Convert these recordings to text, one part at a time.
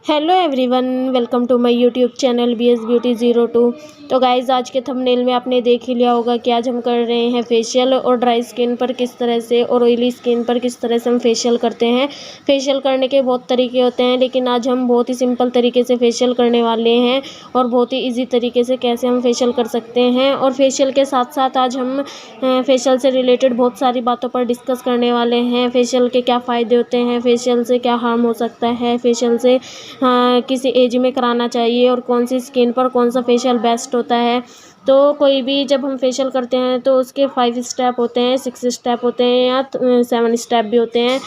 Hello everyone, welcome to my YouTube channel B S beauty 02। तो guys, आज के thumbnail में आपने देख ही लिया होगा कि आज हम कर रहे हैं फेशियल और ड्राई स्किन पर किस तरह से और ऑयली स्किन पर किस तरह से हम फेशियल करते हैं। फेशियल करने के बहुत तरीके होते हैं, लेकिन आज हम बहुत ही सिंपल तरीके से फेशियल करने वाले हैं और बहुत ही ईजी तरीके से कैसे हम फेशियल कर सकते हैं। और फेशियल के साथ साथ आज हम फेशियल से रिलेटेड बहुत सारी बातों पर डिस्कस करने वाले हैं। फेशियल के क्या फ़ायदे होते हैं, फेशियल से क्या हार्म हो सकता है, फेशियल से हाँ, किसी एज में कराना चाहिए और कौन सी स्किन पर कौन सा फेशियल बेस्ट होता है। तो कोई भी जब हम फेशियल करते हैं तो उसके 5 स्टेप होते हैं, 6 स्टेप होते हैं या 7 स्टेप भी होते हैं।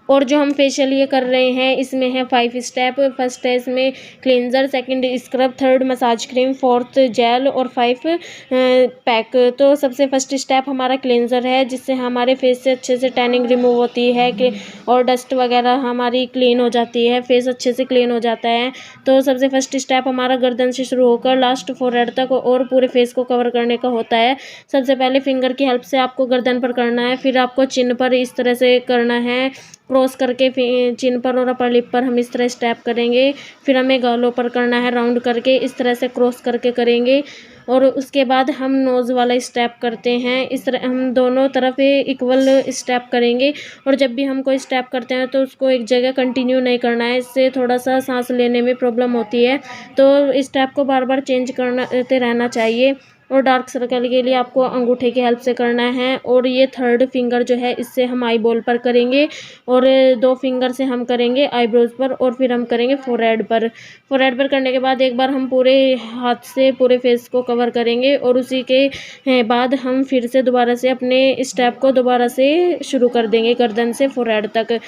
और जो हम फेशियल ये कर रहे हैं इसमें है 5 स्टेप। फर्स्ट है इसमें cleanser, second scrub, third massage cream, fourth gel और 5 पैक। तो सबसे फर्स्ट स्टेप हमारा क्लींजर है, जिससे हमारे फेस से अच्छे से टैनिंग रिमूव होती है कि और डस्ट वगैरह हमारी क्लीन हो जाती है, फेस अच्छे से क्लीन हो जाता है। तो सबसे फर्स्ट स्टेप हमारा गर्दन से शुरू होकर लास्ट फोरहेड तक और पूरे फेस को कवर करने का होता है। सबसे पहले फिंगर की हेल्प से आपको गर्दन पर करना है, फिर आपको चिन पर इस तरह से करना है, क्रॉस करके चिन पर और अपर लिप पर हम इस तरह स्टेप करेंगे। फिर हमें गालों पर करना है, राउंड करके इस तरह से क्रॉस करके करेंगे। और उसके बाद हम नोज़ वाला स्टेप करते हैं। इस तरह हम दोनों तरफ इक्वल स्टेप करेंगे। और जब भी हम कोई स्टेप करते हैं तो उसको एक जगह कंटिन्यू नहीं करना है, इससे थोड़ा सा सांस लेने में प्रॉब्लम होती है। तो स्टेप को बार बार चेंज करते रहना चाहिए। और डार्क सर्कल के लिए आपको अंगूठे की हेल्प से करना है। और ये थर्ड फिंगर जो है इससे हम आई बॉल पर करेंगे और 2 फिंगर से हम करेंगे आईब्रोज पर और फिर हम करेंगे फोरहेड पर। फोरहेड पर करने के बाद एक बार हम पूरे हाथ से पूरे फेस को कवर करेंगे और उसी के बाद हम फिर से दोबारा से अपने स्टेप को दोबारा से शुरू कर देंगे गर्दन से फोरहेड तक।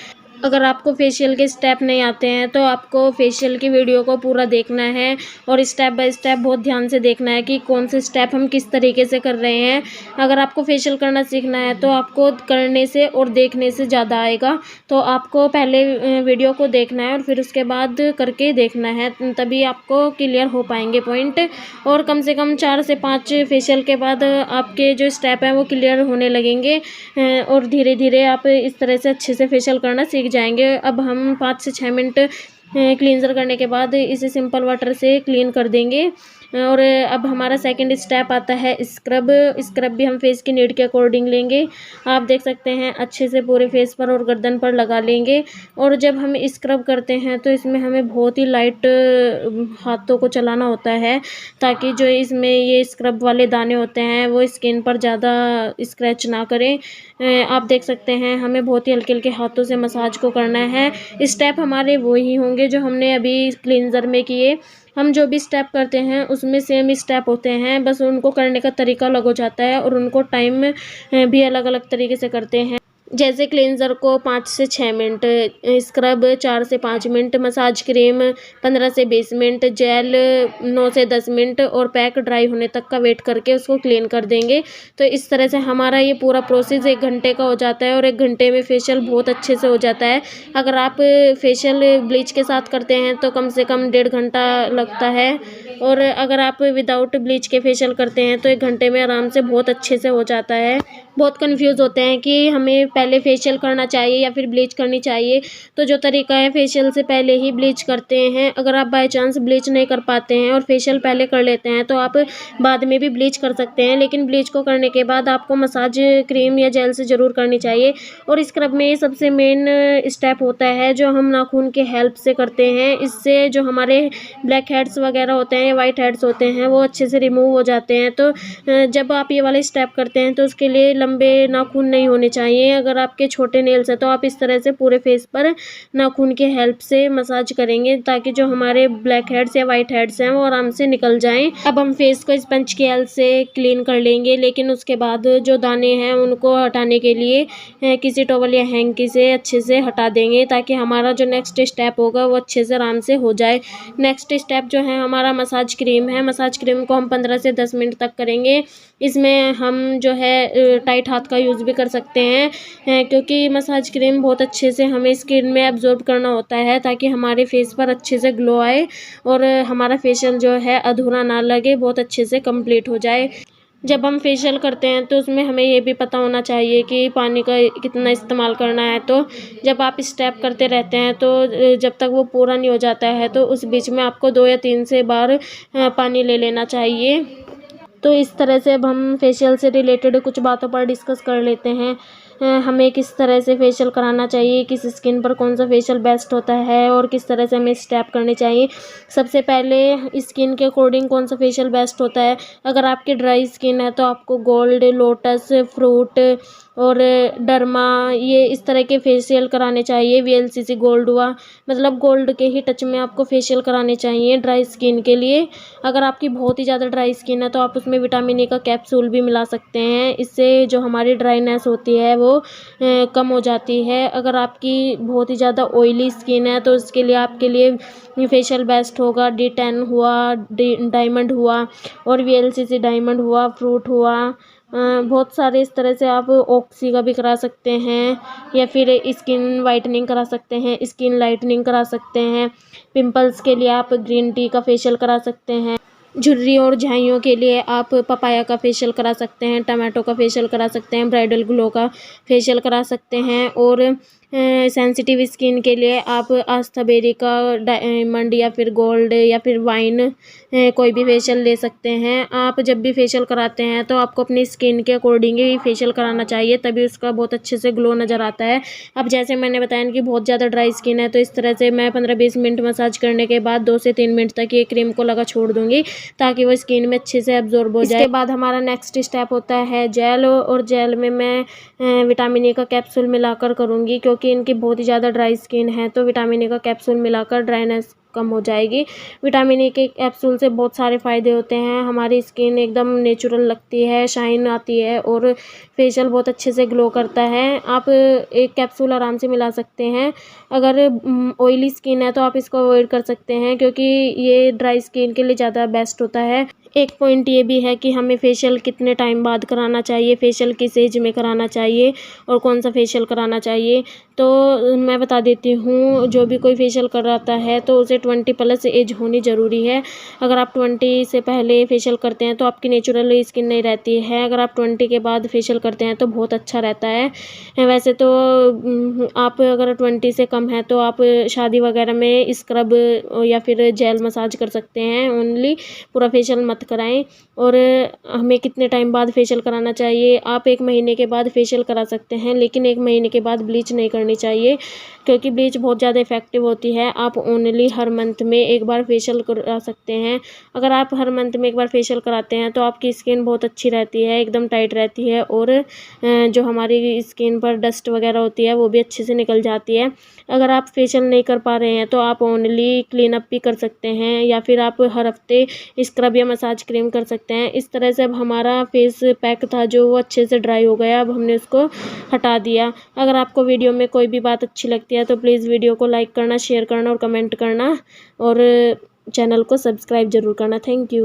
अगर आपको फेशियल के स्टेप नहीं आते हैं तो आपको फेशियल की वीडियो को पूरा देखना है और स्टेप बाय स्टेप बहुत ध्यान से देखना है कि कौन से स्टेप हम किस तरीके से कर रहे हैं। अगर आपको फेशियल करना सीखना है तो आपको करने से और देखने से ज़्यादा आएगा। तो आपको पहले वीडियो को देखना है और फिर उसके बाद करके देखना है, तभी आपको क्लियर हो पाएंगे पॉइंट। और कम से कम 4 से 5 फेशियल के बाद आपके जो स्टेप हैं वो क्लियर होने लगेंगे और धीरे धीरे आप इस तरह से अच्छे से फेशियल करना सीख जाएंगे। अब हम 5 से 6 मिनट क्लींजर करने के बाद इसे सिंपल वाटर से क्लीन कर देंगे। और अब हमारा सेकंड स्टेप आता है स्क्रब। स्क्रब भी हम फेस की नीड के अकॉर्डिंग लेंगे। आप देख सकते हैं अच्छे से पूरे फेस पर और गर्दन पर लगा लेंगे। और जब हम स्क्रब करते हैं तो इसमें हमें बहुत ही लाइट हाथों को चलाना होता है, ताकि जो इसमें ये स्क्रब वाले दाने होते हैं वो स्किन पर ज़्यादा स्क्रैच ना करें। आप देख सकते हैं हमें बहुत ही हल्के हल्के हाथों से मसाज को करना है। स्टेप हमारे वो ही होंगे जो हमने अभी क्लींजर में किए। हम जो भी स्टेप करते हैं उसमें सेम स्टेप होते हैं, बस उनको करने का तरीका अलग हो जाता है और उनको टाइम भी अलग अलग तरीके से करते हैं। जैसे क्लींजर को 5 से 6 मिनट, स्क्रब 4 से 5 मिनट, मसाज क्रीम 15 से 20 मिनट, जेल 9 से 10 मिनट और पैक ड्राई होने तक का वेट करके उसको क्लीन कर देंगे। तो इस तरह से हमारा ये पूरा प्रोसेस 1 घंटे का हो जाता है और 1 घंटे में फेशियल बहुत अच्छे से हो जाता है। अगर आप फेशियल ब्लीच के साथ करते हैं तो कम से कम 1.5 घंटा लगता है। और अगर आप विदाउट ब्लीच के फेशियल करते हैं तो 1 घंटे में आराम से बहुत अच्छे से हो जाता है। बहुत कंफ्यूज होते हैं कि हमें पहले फेशियल करना चाहिए या फिर ब्लीच करनी चाहिए। तो जो तरीका है फेशियल से पहले ही ब्लीच करते हैं। अगर आप बाय चांस ब्लीच नहीं कर पाते हैं और फेशियल पहले कर लेते हैं तो आप बाद में भी ब्लीच कर सकते हैं, लेकिन ब्लीच को करने के बाद आपको मसाज क्रीम या जेल से ज़रूर करनी चाहिए। और स्क्रब में सबसे मेन स्टेप होता है जो हम नाखून के हेल्प से करते हैं। इससे जो हमारे ब्लैक हेड्स वगैरह होते हैं या वाइट हेड्स होते हैं वो अच्छे से रिमूव हो जाते हैं। तो जब आप ये वाला स्टेप करते हैं तो उसके लिए लंबे नाखून नहीं होने चाहिए। अगर आपके छोटे नेल्स हैं तो आप इस तरह से पूरे फेस पर नाखून के हेल्प से मसाज करेंगे, ताकि जो हमारे ब्लैक हेड्स या वाइट हेड्स हैं वो आराम से निकल जाएं। अब हम फेस को स्पंज की हेल्प से क्लीन कर लेंगे, लेकिन उसके बाद जो दाने हैं उनको हटाने के लिए किसी टॉवल या हैंकी से अच्छे से हटा देंगे, ताकि हमारा जो नेक्स्ट स्टेप होगा वो अच्छे से आराम से हो जाए। नेक्स्ट स्टेप जो है हमारा मसाज क्रीम है। मसाज क्रीम को हम 15 से 10 मिनट तक करेंगे। इसमें हम जो है टाइट हाथ का यूज़ भी कर सकते हैं, क्योंकि मसाज क्रीम बहुत अच्छे से हमें स्किन में एब्जॉर्ब करना होता है, ताकि हमारे फेस पर अच्छे से ग्लो आए और हमारा फेशियल जो है अधूरा ना लगे, बहुत अच्छे से कंप्लीट हो जाए। जब हम फेशियल करते हैं तो उसमें हमें ये भी पता होना चाहिए कि पानी का कितना इस्तेमाल करना है। तो जब आप स्टेप करते रहते हैं तो जब तक वो पूरा नहीं हो जाता है तो उस बीच में आपको 2 या 3 से बार पानी ले लेना चाहिए। तो इस तरह से अब हम फेशियल से रिलेटेड कुछ बातों पर डिस्कस कर लेते हैं। हमें किस तरह से फेशियल कराना चाहिए, किस स्किन पर कौन सा फेशियल बेस्ट होता है और किस तरह से हमें स्टेप करने चाहिए। सबसे पहले स्किन के अकॉर्डिंग कौन सा फेशियल बेस्ट होता है। अगर आपकी ड्राई स्किन है तो आपको गोल्ड, लोटस, फ्रूट और डर्मा ये इस तरह के फेशियल कराने चाहिए। वीएलसीसी गोल्ड हुआ, मतलब गोल्ड के ही टच में आपको फेशियल कराने चाहिए ड्राई स्किन के लिए। अगर आपकी बहुत ही ज़्यादा ड्राई स्किन है तो आप उसमें विटामिन ई का कैप्सूल भी मिला सकते हैं। इससे जो हमारी ड्राइनेस होती है वो कम हो जाती है। अगर आपकी बहुत ही ज़्यादा ऑयली स्किन है तो उसके लिए आपके लिए फेशियल बेस्ट होगा D10 हुआ, डायमंड हुआ और वीएलसीसी डायमंड हुआ, फ्रूट हुआ। बहुत सारे इस तरह से आप ऑक्सी का भी करा सकते हैं या फिर स्किन वाइटनिंग करा सकते हैं, स्किन लाइटनिंग करा सकते हैं। पिंपल्स के लिए आप ग्रीन टी का फेशियल करा सकते हैं। झुर्री और झाइयों के लिए आप पपाया का फेशियल करा सकते हैं, टमाटो का फेशियल करा सकते हैं, ब्राइडल ग्लो का फेशियल करा सकते हैं। और सेंसिटिव स्किन के लिए आप आस्था बेरी का डायमंड या फिर गोल्ड या फिर वाइन कोई भी फेशियल ले सकते हैं। आप जब भी फेशियल कराते हैं तो आपको अपनी स्किन के अकॉर्डिंग ही फेशियल कराना चाहिए, तभी उसका बहुत अच्छे से ग्लो नज़र आता है। अब जैसे मैंने बताया कि बहुत ज़्यादा ड्राई स्किन है तो इस तरह से मैं 15-20 मिनट मसाज करने के बाद 2 से 3 मिनट तक ये क्रीम को लगा छोड़ दूँगी ताकि वो स्किन में अच्छे से एब्जॉर्ब हो जाए। इसके बाद हमारा नेक्स्ट स्टेप होता है जेल, और जेल में मैं विटामिन ई का कैप्सूल मिलाकर करूँगी क्योंकि इनकी बहुत ही ज़्यादा ड्राई स्किन है। तो विटामिन ई का कैप्सूल मिलाकर ड्राइनेस कम हो जाएगी। विटामिन ई के कैप्सूल से बहुत सारे फ़ायदे होते हैं। हमारी स्किन एकदम नेचुरल लगती है, शाइन आती है और फेशियल बहुत अच्छे से ग्लो करता है। आप एक कैप्सूल आराम से मिला सकते हैं। अगर ऑयली स्किन है तो आप इसको अवॉइड कर सकते हैं क्योंकि ये ड्राई स्किन के लिए ज़्यादा बेस्ट होता है। एक पॉइंट ये भी है कि हमें फेशियल कितने टाइम बाद कराना चाहिए, फेशियल किस एज में कराना चाहिए और कौन सा फेशियल कराना चाहिए। तो मैं बता देती हूँ, जो भी कोई फेशियल कराता है तो उसे 20+ एज होनी ज़रूरी है। अगर आप 20 से पहले फेशियल करते हैं तो आपकी नेचुरल स्किन नहीं रहती है। अगर आप 20 के बाद फेशियल करते हैं तो बहुत अच्छा रहता है। वैसे तो आप अगर 20 से कम है तो आप शादी वगैरह में स्क्रब या फिर जेल मसाज कर सकते हैं ओनली, पूरा फेशियल मत कराएं। और हमें कितने टाइम बाद फेशियल कराना चाहिए, आप 1 महीने के बाद फेशियल करा सकते हैं लेकिन 1 महीने के बाद ब्लीच नहीं करनी चाहिए क्योंकि ब्लीच बहुत ज़्यादा इफेक्टिव होती है। आप ओनली हर मंथ में एक बार फेशियल करा सकते हैं। अगर आप हर मंथ में एक बार फेशियल कराते हैं तो आपकी स्किन बहुत अच्छी रहती है, एकदम टाइट रहती है और जो हमारी स्किन पर डस्ट वगैरह होती है वो भी अच्छे से निकल जाती है। अगर आप फेशियल नहीं कर पा रहे हैं तो आप ओनली क्लीन अप भी कर सकते हैं या फिर आप हर हफ्ते स्क्रब या मसाज क्रीम कर सकते हैं। इस तरह से अब हमारा फेस पैक था जो वो अच्छे से ड्राई हो गया, अब हमने उसको हटा दिया। अगर आपको वीडियो में कोई भी बात अच्छी लगती है तो प्लीज़ वीडियो को लाइक करना, शेयर करना और कमेंट करना और चैनल को सब्सक्राइब ज़रूर करना। Thank you.